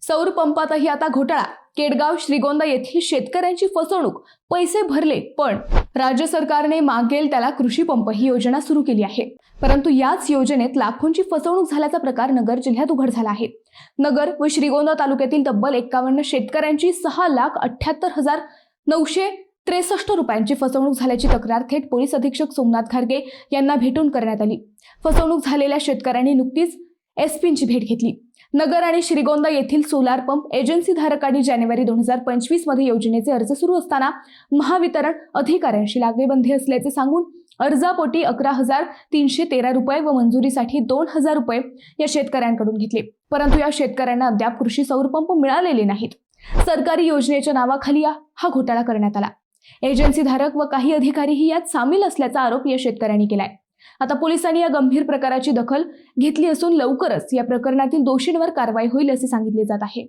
सौर पंपातही आता घोटाळा। केडगाव श्रीगोंदा येथील शेतकऱ्यांची फसवणूक। पैसे भरले पण राज्य सरकारने मागेल त्याला कृषी पंप ही योजना सुरू केली आहे, परंतु याच योजनेत लाखोंची फसवणूक झाल्याचा प्रकार नगर जिल्ह्यात उघड झाला आहे। नगर व श्रीगोंदा तालुक्यातील तब्बल 51 शेतकऱ्यांची 6,78,963 रुपयांची फसवणूक झाल्याची तक्रार थेट पोलीस अधीक्षक सोमनाथ घारगे यांना भेटून करण्यात आली। फसवणूक झालेल्या शेतकऱ्यांनी नुकतीच एसपींची भेट घेतली। नगर आणि श्रीगोंदा येथील सोलार पंप एजन्सी धारकांनी जानेवारी 2025 मध्ये योजनेचे अर्ज सुरू असताना महावितरण अधिकाऱ्यांशी लागेबंधी असल्याचे सांगून अर्जापोटी 11,313 रुपये व मंजुरीसाठी 2,000 रुपये या शेतकऱ्यांकडून घेतले, परंतु या शेतकऱ्यांना अद्याप कृषी सौर पंप मिळालेले नाहीत। सरकारी योजनेच्या नावाखाली हा घोटाळा करण्यात आला। एजन्सी धारक व काही अधिकारीही यात सामील असल्याचा आरोप या शेतकऱ्यांनी केलाय। आता पोलिसांनी या गंभीर प्रकाराची दखल घेतली असून लवकरच या प्रकरणातील दोषींवर कारवाई होईल असे सांगितले जात आहे।